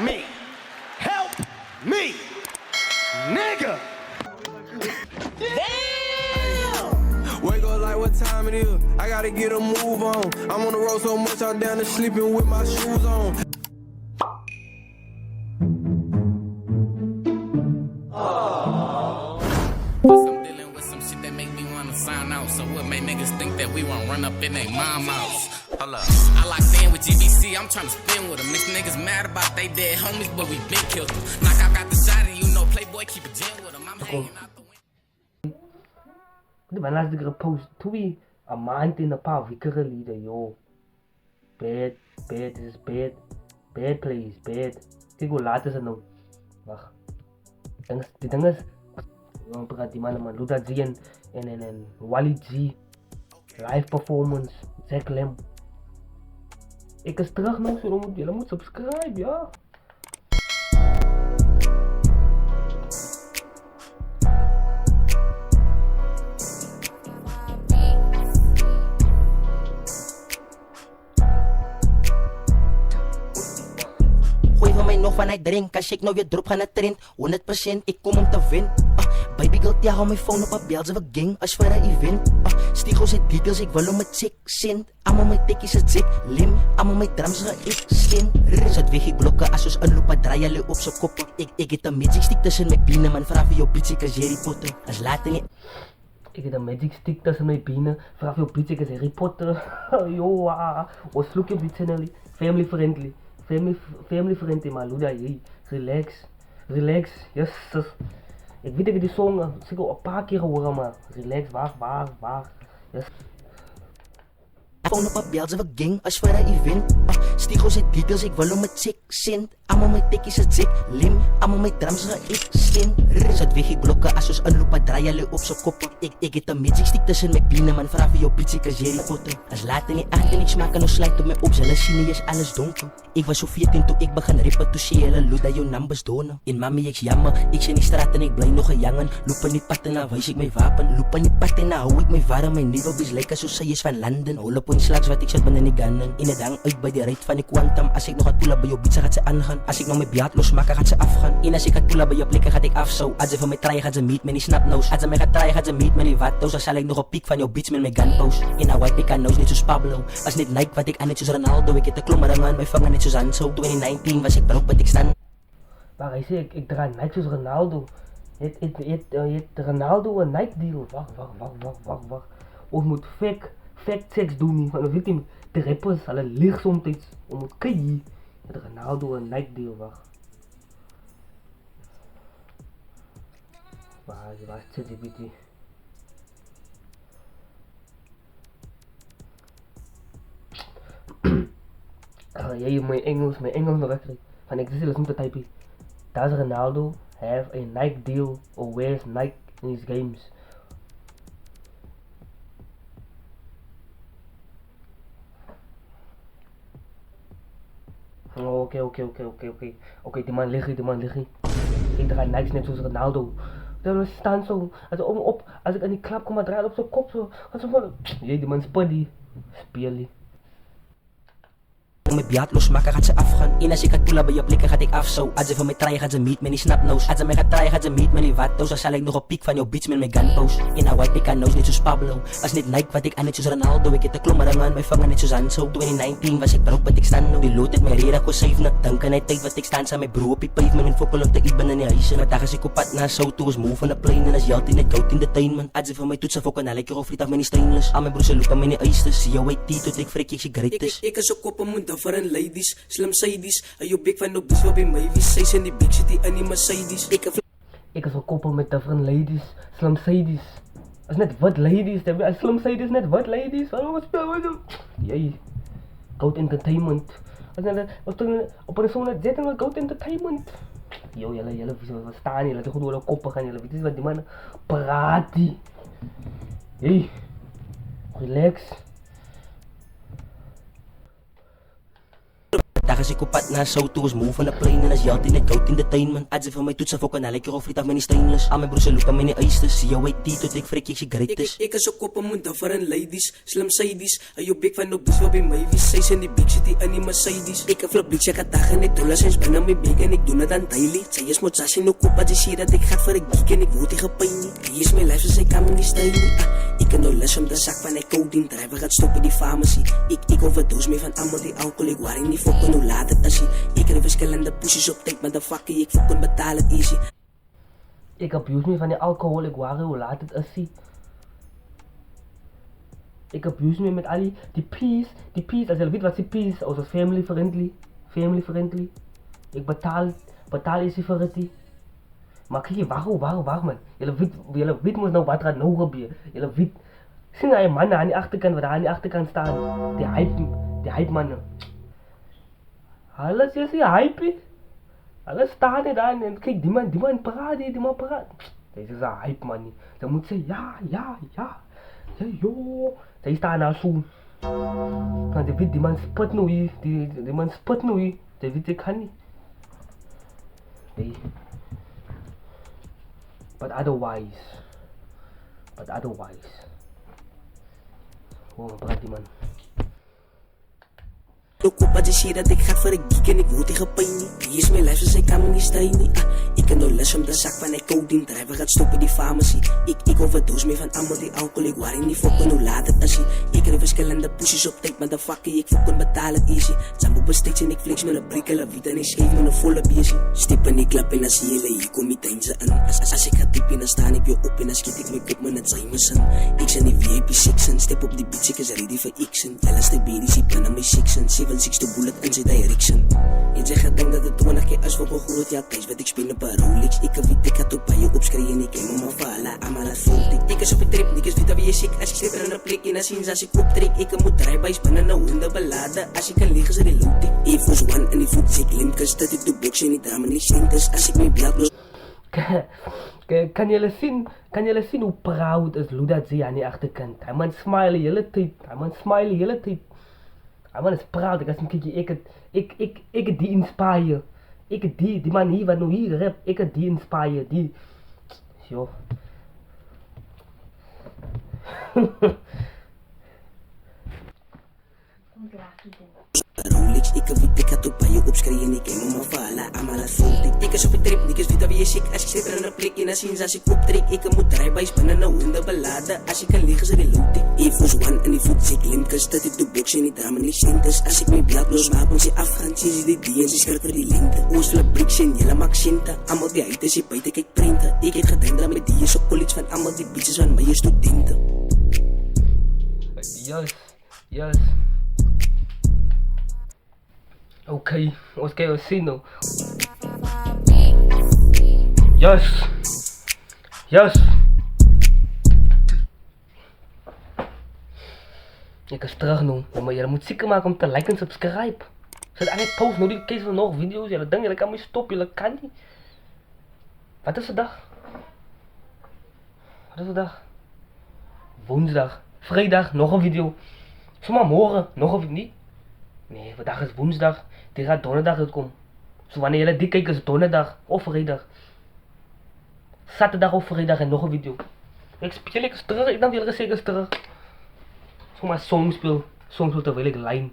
me. Help me, nigga. Wake up like what time it is. I gotta get a move on. I'm on the road so much I'm down to sleeping with my shoes on. I'm dealing with some shit that make me wanna sign out. So what make niggas think that we won't run up in their mom house? Hold up. I locked in with GBC, I'm tryna spin with them. These niggas mad about they dead homies, but we been killed them. Knock out got the shot and you know Playboy keep a gin with them. I'm hanging out the window. Di ba last nigga post tweet a maand in 'n paar weke gelede, yo. Bad, this is bad. Bad plays, bad. Kijk hoe laat is het nou. Wacht. Die ding is, we praten die mannen man, Luda G en Wally G. Live performance, Zack Lem. Ik is terug nou, so jullie moet subscribe, ja. Gooi van mij nog vanuit drink, als ik nou weer drop gaan naar trend 100% ik kom om te win. Baby girl, ja, hou mijn phone op, bel ze we gang als voor een event. Stigo zit details, ik wil om het chick cent. Allemaal mijn tikkies het zit lim, allemaal mijn drums ga ik skin. Zet weg ik blokken, als een loop, draai jullie op z'n koppen. Ik heb een magic stick tussen mijn bienen, man, vraag je op bitch, ik is Harry Potter. Als later niet. Ik heb een magic stick tussen mijn benen, vraag je op bitch, ik is Harry Potter. Yo, wat vloek je op die channel? Family friendly. Family friendly, man, Luda, hey, relax, yes. Ik weet dat ik die song zeker een paar keer horen, maar relax, waar, yes. Phone op, bel ze we gang als voor een event. Stigo zit details, ik wil om het chick cent. Allemaal mijn tikkies het zit lim, allemaal mijn drums ga ik skin. Zet weg ik blokken, als een loop, draai jullie op z'n koppen. Ik heb een magic stick tussen mijn bienen, man, vraag je op bitch, ik is Harry Potter. Als later niet acht en ik smaak en slijt op mijn op, zelfs zien is alles donker. Ik was zo 14 toen ik begon rippen, toen zie je Luda je numbers donen. In mami ik jammer, ik zit in straat en ik blij nog een jongen. Lopen niet patten, nou wijs ik mijn wapen. Lopen niet patten, nou hou ik mijn warm. Mijn nieuwe bis lijken zo zij is van landen. Hol op een slags wat ik zet binnen die gannen. In het hang uit bij de rijt van die quantum. Als ik nog gaat poelen bij jou bitch, gaat ze aangaan. Als ik nog mijn biaat losmaken, gaat ze afgaan. En als ik gaat poelen bij jou blikken, gaat ik af zo. Als ze van mij draaien, gaat ze meet met die snapnose. Als ze mij gaat draaien, gaat ze meet met die wattoes. Dan zal ik nog een piek van jou bitch met mijn gunpost. In een white pick aan nose, net zoals Pablo. Als niet Nike wat ik aan, net zoals Ronaldo. Ik heb de klommer aan mijn vangen, net zoals Anso. 2019 was ik broke, wat ik staan. Maar hij zei, ik draai net zoals Ronaldo. Je hebt Ronaldo een Nike deal. Wacht. Of moet fact checks doen niet. Want dan weet je, de rappers alle licht soms. Om het kijken. Je hebt Ronaldo een Nike deal, wacht. Waar zit die beetje? Jij mijn Engels nog weg. Van ik zit om te typen. Does Ronaldo have a Nike deal or wears Nike in his games? Oké, die man ligt. Ik draai Nike's net zoals Ronaldo. Dan staan zo, als ik aan die klap kom, maar draai op zijn kop zo. Gaat zo van, die man spuddy. Spielie. Mijn biaat losmaken, gaat ze afgaan. En als ik gaat poelen bij je blikken, gaat ik af zo. Als ze van mij draaien, gaat ze meet met die snapnose. Als ze mij gaat draaien, gaat ze meet met die wattoes. Dan zal ik nog een piek van jou bitch met mijn gunpost. In een white pick aan nose, net zoals Pablo. Als niet Nike wat ik aan, net zoals Ronaldo. Ik heb de klommer aan mijn vangen, net zoals Anso. 2019 was ik broke, wat ik staan nou. Die lood het mijn reden, ik 7. Dan kan hij tijd wat ik staan. Zijn mijn broer op die pavement en fokkel op de iban in die huizen. Maar dag als ik op pad naar zo toe, is moe van de plane. En als je altijd net koud in de tuin, man. Als ze van mij toetsen, fokken, dan lekker of friet af met die stainless. Al mijn broers lopen met die oysters. Zie jou IT tot ik freak, ik sigarettes. Ik is ook op een munt voor een ladies. Slim Sadies, en je big van op dus wat bij mij wie zij zijn die big city en die Mercedes. Ik is een koppel met different ladies, Slim Sadies. Dat is net wat ladies, Slim Sadies net wat ladies. Wat speel je? Jee, Goat Entertainment. Op een zo'n net zetten we Goat Entertainment. Yo, jullie verstaan niet, laten we goed door de koppen gaan. Jullie weten wat die mannen praten. Jee, relax. Dag as ek op pad na sou toe, ons move van 'n plane en as jy altyd net goud in die tuin man. Adze vir my toets af ook en al ek of af my nie stainless. Al my broers se loop aan my nie eistes. See jou IT tot ek freak ek sigarettes. Ek is ook op 'n moed vir 'n ladies, slim sidies. Hy jou big van op dis wat by my wie sy's in die big city in die Mercedes. Ek flip bitch ek dag en net dollars en binne my big en ek doen dit aan daily. Sy is moet sassie no koop as jy dat ek gaan vir 'n geek en ek word nie gepyn nie. Hier is my life so sy kan my nie stay nie. Ek kan nou lus om die sak van 'n codeine driver gaat stop in die pharmacy. Ek overdose me van almal die alcohol, ek worry nie vir kon hoe laat dit is. Ek kry verskillende pussies op tyd, motherfucker, ek vir kon betaal het easy. Ik abuse me van die alcohol, ik waar hoe laat het is. Ik abuse me met al die peace, als je weet wat is peace, als family friendly. Ik betaal is voor het. Maar kijk, wacht man. Jullie weet moet nou wat gaat nou gebeuren. Jullie weet, zie je mannen aan die achterkant, wat daar aan die achterkant staan, die hype mannen. Alles is die hype. Alles staan er daar en kijk, die man praat. Deze is een hype man. Ze moet zeggen, ja, joh. Zij staan daar zo. Want je weet, die man spot nu hier. Die man spot nu hier. Je weet, ik kan niet. Nee. But otherwise. Oh, praat die man. Ook op as jy sê dat ek gaan vir 'n geek en ek word nie gepyn nie. Hier is my life so sy kan my nie stay nie. Ek kan nou lus om die sak van 'n codeine driver gaat stop in die pharmacy. Ek overdose me van almal die alcohol, ek worry nie vir kon hoe laat dit is. Ek kry verskillende pussies op tyd, motherfucker, ek vir kon betaal het easy. Jump op 'n stage en ek flex met 'n brick, hulle weet en ek skryf met 'n volle besie. Step in die klub en as jy hulle hier kom die tuinse in. As ek gaan diep en dan staan ek weer op en dan skiet ek my kop met 'n Jameson. Ek sien die VIP section, step op die beach, ek is ready vir action. Hulle stay busy, sie binne my section. 7-6 bullet in sy direction. En sy gedink dat het 20 keer is vir 'n groot ja, thuis wat ek speel op 'n Rolex. Ek weet ek het op baie opskree en ek ken hom vir hulle almal as volk. Ek is op 'n trip, ek is weet wie ek as ek sit in 'n plek en as sien as ek optrek, ek moet dry bys binne 'n hondebelade. As ek kan lieg is dit loot. Ek was one in die voet se klim kus dat ek toe boks en die drama nie sentes as ek my bloed los. Kan jullie zien hoe proud is Luda Z aan die achterkant? Hij man smile de hele tijd. Hij man is proud. Ik als een keertje, ik het die inspire. Ik het die man hier wat nu hier rap, ik het die inspire. Die, joh. Rolex, ek weet ek het op baie opskree en ek ken hom vir hulle almal as volk. Ek is op 'n trip, ek is weet wie ek as ek sit in 'n plek en as sien as ek optrek, ek moet dry bys binne 'n hondebelade. As ek kan lieg is dit loot. Ek was one in die voet se klim kus dat ek toe boks en die drama nie sentes. As ek my bloed los maak ons die afgaan sien die diens is skrik vir die lente. Ons flip bricks en julle maak sente. Almal die uit is buite kyk prente. Ek het gedink dat met die is op college van almal die bitches van my studente. Yes. Oké, ons kan zien nou. Yes. Ik is terug nu, maar jullie moeten zeker maken om te liken en subscribe. Zet aan het post, nou die kees van nog video's, jullie denken, jullie kan me stoppen, jullie kan niet. Wat is de dag? Woensdag. Vrijdag, nog een video. Zomaar morgen, nog een video. Niet? Nee, vandaag is woensdag. Die gaat donderdag uitkomen. Zo wanneer jullie die kijken is het donderdag of vrijdag. Zaterdag of vrijdag en nog een video. Ik speel ik terug, ik dan wil ik zeker terug. Zomaar song speel terwijl ik lijn.